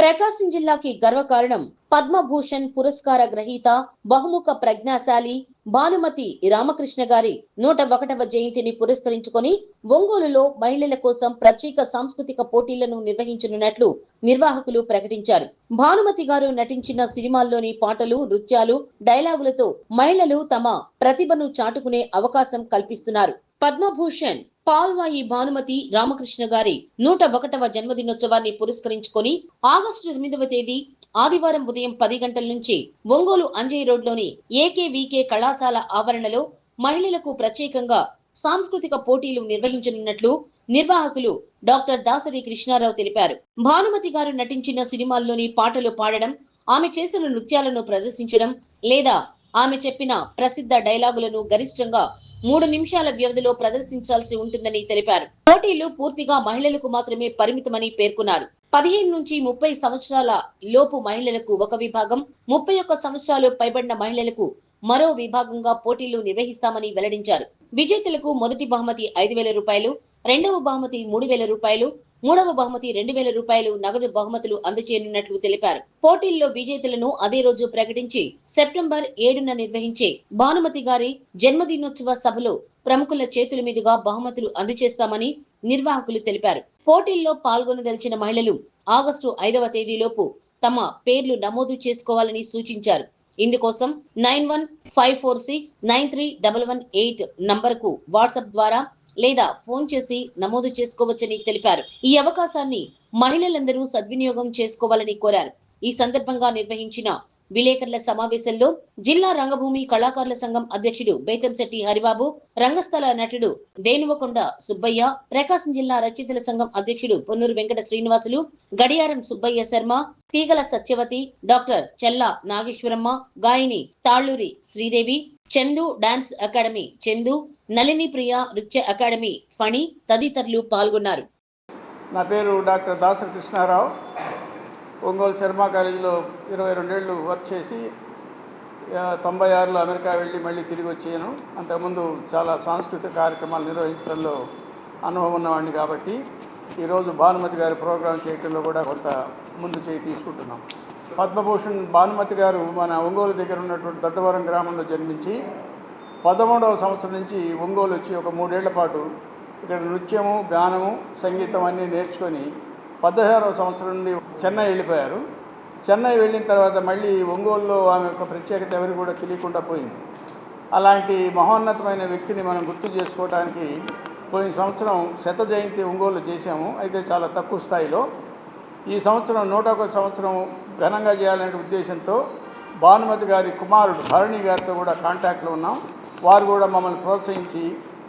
ప్రకాశం జిల్లాకి గర్వకారణం పద్మభూషణ్ పురస్కార గ్రహీత బహుముఖ ప్రజ్ఞాశాలి భానుమతి రామకృష్ణ గారి 101వ జయంతిని పురస్కరించుకొని ఒంగోలులో మహిళల కోసం ప్రత్యేక సాంస్కృతిక పోటీలను నిర్వహించనున్నట్లు నిర్వాహకులు ప్రకటించారు. భానుమతి గారు నటించిన సినిమాల్లోని పాటలు, నృత్యాలు, డైలాగులతో మహిళలు తమ ప్రతిభను చాటుకునే అవకాశం కల్పిస్తున్నారు. పద్మభూషణ్ పాల్వాయి భానుమతి రామకృష్ణ గారి 101వ జన్మదినోత్సవాన్ని పురస్కరించుకొని ఆగస్టు 8వ తేదీ ఆదివారం ఉదయం 10 గంటల నుంచి ఒంగోలు అంజయ్ రోడ్లోని ఏకేవీకే కళాశాల ఆవరణలో మహిళలకు ప్రత్యేకంగా సాంస్కృతిక పోటీలు నిర్వహించనున్నట్లు నిర్వాహకులు డాక్టర్ దాసరి కృష్ణారావు తెలిపారు. భానుమతి గారు నటించిన సినిమాల్లోని పాటలు పాడడం, ఆమె చేసిన నృత్యాలను ప్రదర్శించడం లేదా ఆమె చెప్పిన ప్రసిద్ధ డైలాగులను గరిష్టంగా 3 నిమిషాల వ్యవధిలో ప్రదర్శించాల్సి ఉంటుందని తెలిపారు. పోటీలు పూర్తిగా మహిళలకు మాత్రమే పరిమితమని పేర్కొన్నారు. 15 నుంచి 30 సంవత్సరాల లోపు మహిళలకు ఒక విభాగం, 31 సంవత్సరాలు పైబడిన మహిళలకు మరో విభాగంగా పోటీలు నిర్వహిస్తామని వెల్లడించారు. విజేతలకు మొదటి బహుమతి 5,000 రూపాయలు, రెండవ బహుమతి 3,000 రూపాయలు, మూడవ బహుమతి 2,000 రూపాయలు నగదు బహుమతులు అందజేయనున్నట్లు తెలిపారు. పోటీల్లో విజేతలను అదే రోజు ప్రకటించి సెప్టెంబర్ 7న నిర్వహించే భానుమతి గారి జన్మదినోత్సవ సభలో ప్రముఖుల చేతుల మీదుగా బహుమతులు అందజేస్తామని నిర్వాహకులు తెలిపారు. పోటీల్లో పాల్గొనదలిచిన మహిళలు ఆగస్టు 5వ తేదీలోపు తమ పేర్లు నమోదు చేసుకోవాలని సూచించారు. ఇందుకోసం 9154693118 నంబర్కు వాట్సాప్ ద్వారా లేదా ఫోన్ చేసి నమోదు చేసుకోవచ్చని తెలిపారు. ఈ అవకాశాన్ని మహిళలందరూ సద్వినియోగం చేసుకోవాలని కోరారు. ఈ సందర్భంగా నిర్వహించిన విలేకరుల సమావేశంలో జిల్లా రంగభూమి కళాకారుల సంఘం అధ్యక్షుడు బేతంశెట్టి హరిబాబు, రంగస్థల నటుడు దేనువకొండ సుబ్బయ్య, ప్రకాశం జిల్లా రచయితల సంఘం అధ్యక్షుడు పొన్నూరు వెంకట శ్రీనివాసులు, గడియారం సుబ్బయ్య శర్మ, తీగల సత్యవతి, డాక్టర్ చెల్లా నాగేశ్వరమ్మ, గాయని తాళ్లూరి శ్రీదేవి, చందు డాన్స్ అకాడమీ చందు, నళిని ప్రియ నృత్య అకాడమీ ఫణి తదితరులు పాల్గొన్నారు. నా పేరు డాక్టర్ దాసరి కృష్ణారావు. ఒంగోలు శర్మ కాలేజీలో 22 ఏళ్ళు వర్క్ చేసి 96లో అమెరికా వెళ్ళి మళ్ళీ తిరిగి వచ్చాను. అంతకుముందు చాలా సాంస్కృతిక కార్యక్రమాలు నిర్వహించడంలో అనుభవం ఉన్నవాడిని కాబట్టి ఈరోజు భానుమతి గారి ప్రోగ్రాం చేయడంలో కూడా కొంత ముందు చేయి తీసుకుంటున్నాం. పద్మభూషణ్ భానుమతి గారు మన ఒంగోలు దగ్గర ఉన్నటువంటి దొడ్డవరం గ్రామంలో జన్మించి 13వ సంవత్సరం నుంచి ఒంగోలు వచ్చి ఒక 3 ఏళ్ల పాటు ఇక్కడ నృత్యము, గానము, సంగీతం అన్నీ నేర్చుకొని 16వ సంవత్సరం నుండి చెన్నై వెళ్ళిపోయారు. చెన్నై వెళ్ళిన తర్వాత మళ్ళీ ఒంగోలులో ఆమె యొక్క ప్రత్యేకత ఎవరికి కూడా తెలియకుండా పోయింది. అలాంటి మహోన్నతమైన వ్యక్తిని మనం గుర్తు చేసుకోవడానికి పోయిన సంవత్సరం శత జయంతి ఒంగోలు చేశాము. అయితే చాలా తక్కువ స్థాయిలో. ఈ సంవత్సరం 101 సంవత్సరం ఘనంగా చేయాలనే ఉద్దేశంతో భానుమతి గారి కుమారుడు భరణి గారితో కూడా కాంటాక్ట్లో ఉన్నాం. వారు కూడా మమ్మల్ని ప్రోత్సహించి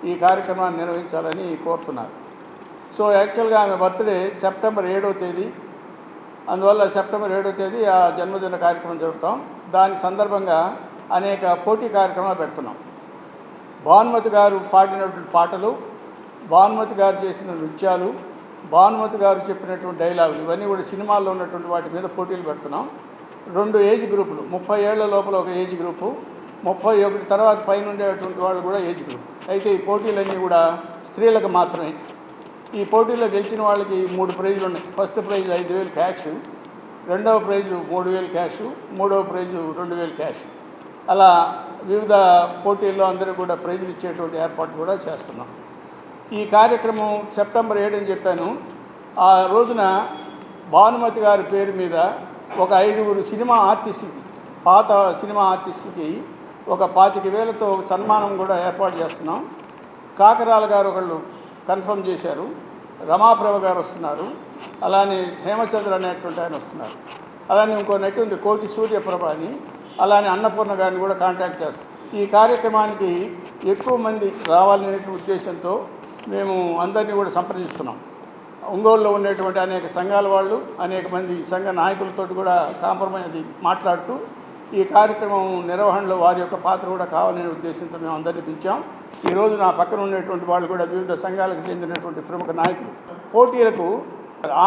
ఈ కార్యక్రమాన్ని నిర్వహించాలని కోరుతున్నారు. సో యాక్చువల్గా ఆమె బర్త్డే సెప్టెంబర్ 7వ తేదీ. అందువల్ల సెప్టెంబర్ 7వ తేదీ ఆ జన్మదిన కార్యక్రమం జరుపుతాం. దాని సందర్భంగా అనేక పోటీ కార్యక్రమాలు పెడుతున్నాం. భానుమతి గారు పాడినటువంటి పాటలు, భానుమతి గారు చేసిన నృత్యాలు, భానుమతి గారు చెప్పినటువంటి డైలాగులు ఇవన్నీ కూడా సినిమాల్లో ఉన్నటువంటి వాటి మీద పోటీలు పెడుతున్నాం. 2 ఏజ్ గ్రూపులు, 30 ఏళ్ల లోపల ఒక ఏజ్ గ్రూపు, 31 తర్వాత పైన ఉండేటువంటి వాళ్ళు కూడా ఏజ్ గ్రూప్. అయితే ఈ పోటీలన్నీ కూడా స్త్రీలకు మాత్రమే. ఈ పోటీలో గెలిచిన వాళ్ళకి 3 ప్రైజులు ఉన్నాయి. ఫస్ట్ ప్రైజ్ 5,000 క్యాష్, రెండవ ప్రైజు 3,000 క్యాష్, మూడవ ప్రైజు 2,000 క్యాష్. అలా వివిధ పోటీల్లో అందరూ కూడా ప్రైజులు ఇచ్చేటువంటి ఏర్పాటు కూడా చేస్తున్నాం. ఈ కార్యక్రమం సెప్టెంబర్ 7 అని చెప్పాను. ఆ రోజున భానుమతి గారి పేరు మీద ఒక 5 సినిమా ఆర్టిస్టులకి, పాత సినిమా ఆర్టిస్టులకి ఒక 25,000తో సన్మానం కూడా ఏర్పాటు చేస్తున్నాం. కాకరాల గారు ఒకళ్ళు కన్ఫర్మ్ చేశారు, రమాప్రభ గారు వస్తున్నారు, అలానే హేమచంద్ర అనేటువంటి ఆయన వస్తున్నారు, అలానే ఇంకో నటి ఉంది కోటి సూర్యప్రభ అని, అలానే అన్నపూర్ణ గారిని కూడా కాంటాక్ట్ చేస్తాం. ఈ కార్యక్రమానికి ఎక్కువ మంది రావాలనే ఉద్దేశంతో మేము అందరినీ కూడా సంప్రదిస్తున్నాం. ఒంగోలులో ఉండేటువంటి అనేక సంఘాల వాళ్ళు, అనేక మంది సంఘ నాయకులతో కూడా కాంప్రమైజ్ మాట్లాడుతూ ఈ కార్యక్రమం నిర్వహణలో వారి యొక్క పాత్ర కూడా కావాలనే ఉద్దేశంతో మేము అందరినీ పిలిచాం. ఈరోజు నా పక్కన ఉండేటువంటి వాళ్ళు కూడా వివిధ సంఘాలకు చెందినటువంటి ప్రముఖ నాయకులు. పోటీలకు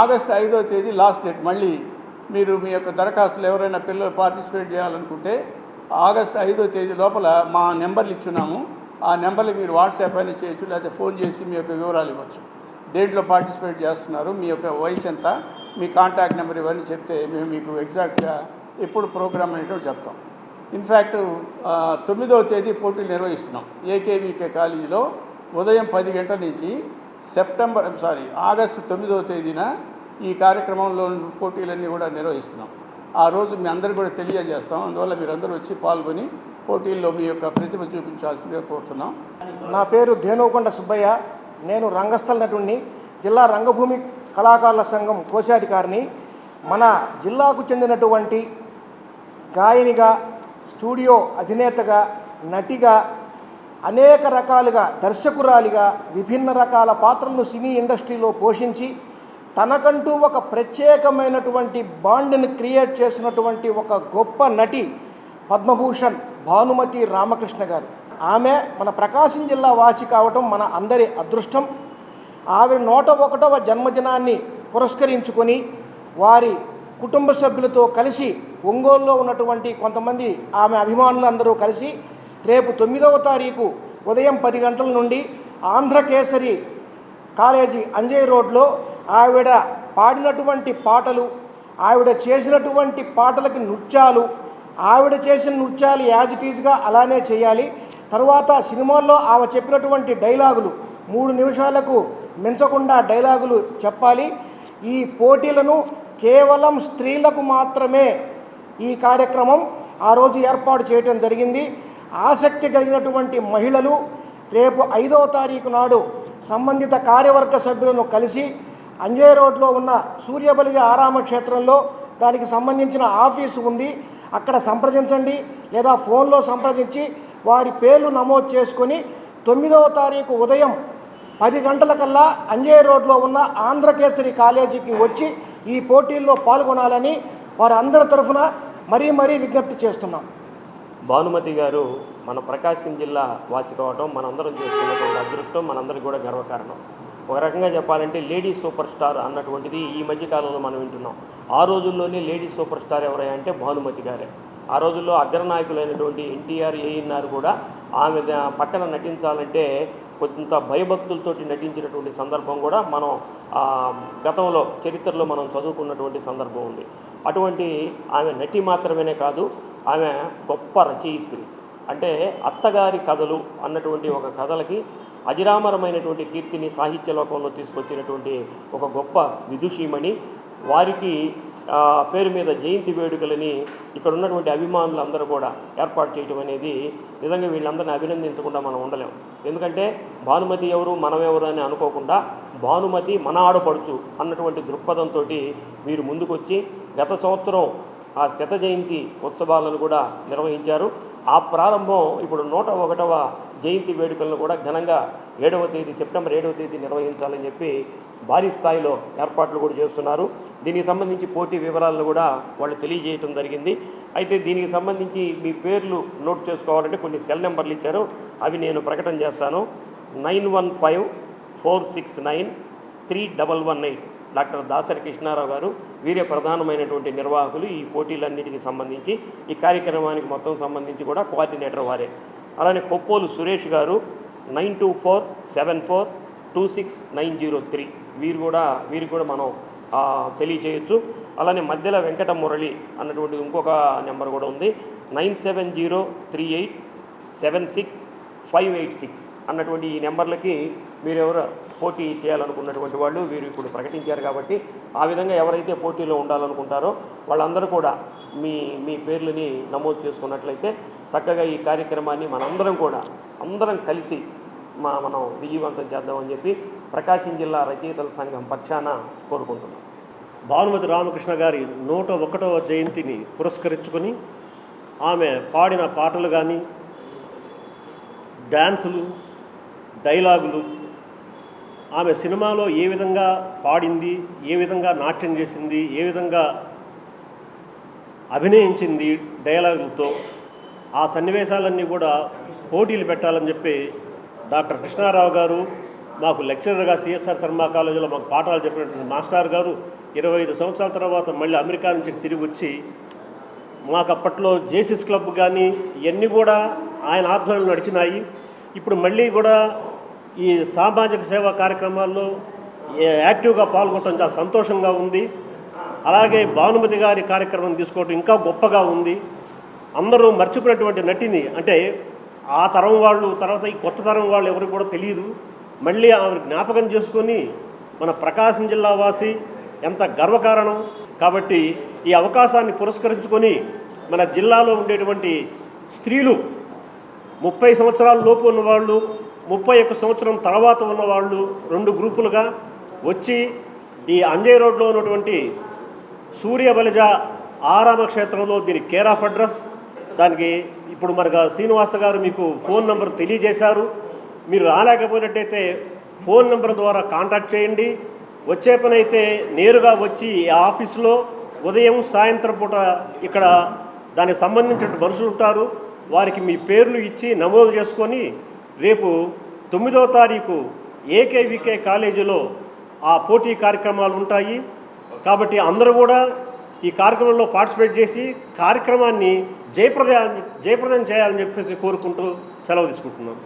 ఆగస్టు 5వ తేదీ లాస్ట్ డేట్. మళ్ళీ మీరు మీ యొక్క దరఖాస్తులు ఎవరైనా పిల్లలు పార్టిసిపేట్ చేయాలనుకుంటే ఆగస్టు 5వ తేదీ లోపల మా నెంబర్లు ఇచ్చున్నాము. ఆ నెంబర్కి మీరు వాట్సాప్ అయినా చేయొచ్చు, లేకపోతే ఫోన్ చేసి మీ యొక్క వివరాలు ఇవ్వచ్చు. దేంట్లో పార్టిసిపేట్ చేస్తున్నారు, మీ యొక్క వయసు ఎంత, మీ కాంటాక్ట్ నెంబర్ ఇవన్నీ చెప్తే మేము మీకు ఎగ్జాక్ట్గా ఎప్పుడు ప్రోగ్రామ్ అనేటో చెప్తాం. ఇన్ఫ్యాక్ట్ 9వ తేదీ పోటీలు నిర్వహిస్తున్నాం ఏకేవీకే కాలేజీలో ఉదయం 10 గంటల నుంచి ఆగస్టు 9వ తేదీన ఈ కార్యక్రమంలో పోటీలన్నీ కూడా నిర్వహిస్తున్నాం. ఆ రోజు మీ అందరికీ కూడా తెలియజేస్తాం. అందువల్ల మీరందరూ వచ్చి పాల్గొని పోటీల్లో మీ యొక్క ప్రతిభ చూపించాల్సిందిగా కోరుతున్నాం. నా పేరు ధేనుకొండ సుబ్బయ్య. నేను రంగస్థల నటుడిని, జిల్లా రంగభూమి కళాకారుల సంఘం కోశాధికారిని. మన జిల్లాకు చెందినటువంటి గాయనిగా, స్టూడియో అధినేతగా, నటిగా, అనేక రకాలుగా దర్శకురాలిగా విభిన్న రకాల పాత్రలను సినీ ఇండస్ట్రీలో పోషించి తనకంటూ ఒక ప్రత్యేకమైనటువంటి బాండ్ని క్రియేట్ చేసినటువంటి ఒక గొప్ప నటి పద్మభూషణ్ భానుమతి రామకృష్ణ గారు. ఆమె మన ప్రకాశం జిల్లా వాసి కావటం మన అందరి అదృష్టం. ఆవిడ 101వ జన్మదినాన్ని పురస్కరించుకొని వారి కుటుంబ సభ్యులతో కలిసి ఒంగోలులో ఉన్నటువంటి కొంతమంది ఆమె అభిమానులందరూ కలిసి రేపు 9వ తారీఖు ఉదయం 10 గంటల నుండి ఆంధ్రకేసరి కాలేజీ అంజయ్ రోడ్లో ఆవిడ పాడినటువంటి పాటలు, ఆవిడ చేసినటువంటి పాటలకి నృత్యాలు, ఆవిడ చేసిన నృత్యాలు యాజ్ ఇట్ ఈజ్గా అలానే చేయాలి. తరువాత సినిమాల్లో ఆమె చెప్పినటువంటి డైలాగులు 3 నిమిషాలకు మించకుండా డైలాగులు చెప్పాలి. ఈ పోటీలను కేవలం స్త్రీలకు మాత్రమే ఈ కార్యక్రమం ఆ రోజు ఏర్పాటు చేయడం జరిగింది. ఆసక్తి కలిగినటువంటి మహిళలు రేపు 5వ తారీఖు నాడు సంబంధిత కార్యవర్గ సభ్యులను కలిసి అంజయ్ రోడ్లో ఉన్న సూర్యబలిజ ఆరామ క్షేత్రంలో దానికి సంబంధించిన ఆఫీసు ఉంది, అక్కడ సంప్రదించండి. లేదా ఫోన్లో సంప్రదించి వారి పేర్లు నమోదు చేసుకొని 9వ తారీఖు ఉదయం 10 గంటలకల్లా అంజయ్ రోడ్లో ఉన్న ఆంధ్రకేసరి కాలేజీకి వచ్చి ఈ పోటీల్లో పాల్గొనాలని వారందరి తరఫున మరీ విజ్ఞప్తి చేస్తున్నాం. భానుమతి గారు మన ప్రకాశం జిల్లా వాసి కావటం మనందరం చేసుకున్నటువంటి అదృష్టం, మనందరికీ కూడా గర్వకారణం. ఒక రకంగా చెప్పాలంటే లేడీ సూపర్ స్టార్ అన్నటువంటిది ఈ మధ్యకాలంలో మనం వింటున్నాం. ఆ రోజుల్లోనే లేడీ సూపర్ స్టార్ ఎవరయ్యా అంటే భానుమతి గారే. ఆ రోజుల్లో అగ్రనాయకులైనటువంటి ఎన్టీఆర్, ఏఎన్ఆర్ కూడా ఆమె పక్కన నటించాలంటే కొంత భయభక్తులతోటి నటించినటువంటి సందర్భం కూడా మనం గతంలో చరిత్రలో మనం చదువుకున్నటువంటి సందర్భం ఉంది. అటువంటి ఆమె నటి మాత్రమేనే కాదు, ఆమె గొప్ప రచయిత్రి. అంటే అత్తగారి కథలు అన్నటువంటి ఒక కథలకి అజరామరమైనటువంటి కీర్తిని సాహిత్య లోకంలో తీసుకొచ్చినటువంటి ఒక గొప్ప విదుషీమణి. వారికి పేరు మీద జయంతి వేడుకలని ఇక్కడ ఉన్నటువంటి అభిమానులందరూ కూడా ఏర్పాటు చేయడం అనేది నిజంగా వీళ్ళందరినీ అభినందించకుండా మనం ఉండలేము. ఎందుకంటే భానుమతి ఎవరు, మనమెవరు అని అనుకోకుండా భానుమతి మన ఆడపడుచు అన్నటువంటి దృక్పథంతో వీరు ముందుకొచ్చి గత సంవత్సరం ఆ శత జయంతి ఉత్సవాలను కూడా నిర్వహించారు. ఆ ప్రారంభం ఇప్పుడు 101వ జయంతి వేడుకలను కూడా ఘనంగా సెప్టెంబర్ 7వ తేదీ నిర్వహించాలని చెప్పి భారీ స్థాయిలో ఏర్పాట్లు కూడా చేస్తున్నారు. దీనికి సంబంధించి పోటీ వివరాలను కూడా వాళ్ళు తెలియజేయటం జరిగింది. అయితే దీనికి సంబంధించి మీ పేర్లు నోట్ చేసుకోవాలంటే కొన్ని సెల్ నెంబర్లు ఇచ్చారు, అవి నేను ప్రకటన చేస్తాను. 9154693118 డాక్టర్ దాసరి కృష్ణారావు గారు, వీరే ప్రధానమైనటువంటి నిర్వాహకులు ఈ పోటీలన్నిటికీ సంబంధించి. ఈ కార్యక్రమానికి మొత్తం సంబంధించి కూడా కోఆర్డినేటర్ వారే. అలానే కొప్పోలు సురేష్ గారు 9247426903 వీరికి కూడా మనం తెలియచేయచ్చు. అలానే మధ్యలో వెంకట మురళి అన్నటువంటిది ఇంకొక నెంబర్ కూడా ఉంది, 9703876586 అన్నటువంటి ఈ నెంబర్లకి మీరెవరు పోటీ చేయాలనుకున్నటువంటి వాళ్ళు వీరు ఇప్పుడు ప్రకటించారు. కాబట్టి ఆ విధంగా ఎవరైతే పోటీలో ఉండాలనుకుంటారో వాళ్ళందరూ కూడా మీ పేర్లని నమోదు చేసుకున్నట్లయితే చక్కగా ఈ కార్యక్రమాన్ని అందరం కలిసి మనం విజయవంతం చేద్దామని చెప్పి ప్రకాశం జిల్లా రచయితల సంఘం పక్షాన కోరుకుంటున్నాం. భానుమతి రామకృష్ణ గారి 101వ జయంతిని పురస్కరించుకొని ఆమె పాడిన పాటలు కానీ, డ్యాన్సులు, డైలాగులు, ఆమె సినిమాలో ఏ విధంగా పాడింది, ఏ విధంగా నాట్యం చేసింది, ఏ విధంగా అభినయించింది డైలాగులతో, ఆ సన్నివేశాలన్నీ కూడా పోటీలు పెట్టాలని చెప్పి డాక్టర్ కృష్ణారావు గారు మాకు లెక్చరర్గా సిఎస్ఆర్ శర్మ కాలేజీలో మాకు పాఠాలు చెప్పినటువంటి మాస్టర్ గారు 25 సంవత్సరాల తర్వాత మళ్ళీ అమెరికా నుంచి తిరిగి వచ్చి మాకు అప్పట్లో జేసిస్ క్లబ్ కానీ ఇవన్నీ కూడా ఆయన ఆధ్వర్యంలో నడిచినాయి. ఇప్పుడు మళ్ళీ కూడా ఈ సామాజిక సేవా కార్యక్రమాల్లో యాక్టివ్గా పాల్గొనడం చాలా సంతోషంగా ఉంది. అలాగే భానుమతి గారి కార్యక్రమం తీసుకోవడం ఇంకా గొప్పగా ఉంది. అందరూ మర్చిపోయినటువంటి నటిని, అంటే ఆ తరం వాళ్ళు తర్వాత ఈ కొత్త తరం వాళ్ళు ఎవరికి కూడా తెలియదు. మళ్ళీ ఆమె జ్ఞాపకం చేసుకొని మన ప్రకాశం జిల్లా వాసి ఎంత గర్వకారణం. కాబట్టి ఈ అవకాశాన్ని పురస్కరించుకొని మన జిల్లాలో ఉండేటువంటి స్త్రీలు 30 సంవత్సరాల లోపు ఉన్నవాళ్ళు, 31 సంవత్సరం తర్వాత ఉన్నవాళ్ళు 2 గ్రూపులుగా వచ్చి ఈ అంజయ్ రోడ్లో ఉన్నటువంటి సూర్యబలిజ ఆరామ క్షేత్రంలో దీని కేర్ ఆఫ్ అడ్రస్, దానికి ఇప్పుడు మనకు శ్రీనివాస గారు మీకు ఫోన్ నెంబర్ తెలియజేశారు. మీరు రాలేకపోయినట్టయితే ఫోన్ నెంబర్ ద్వారా కాంటాక్ట్ చేయండి. వచ్చే పని అయితే నేరుగా వచ్చి ఆఫీసులో ఉదయం సాయంత్రం పూట ఇక్కడ దానికి సంబంధించిన మనుషులు ఉంటారు. వారికి మీ పేర్లు ఇచ్చి నమోదు చేసుకొని రేపు 9వ తారీఖు ఏకేవికే కాలేజీలో ఆ పోటీ కార్యక్రమాలు ఉంటాయి. కాబట్టి అందరూ కూడా ఈ కార్యక్రమంలో పార్టిసిపేట్ చేసి కార్యక్రమాన్ని జయప్రదం చేయాలని చెప్పేసి కోరుకుంటూ సెలవు తీసుకుంటున్నాం.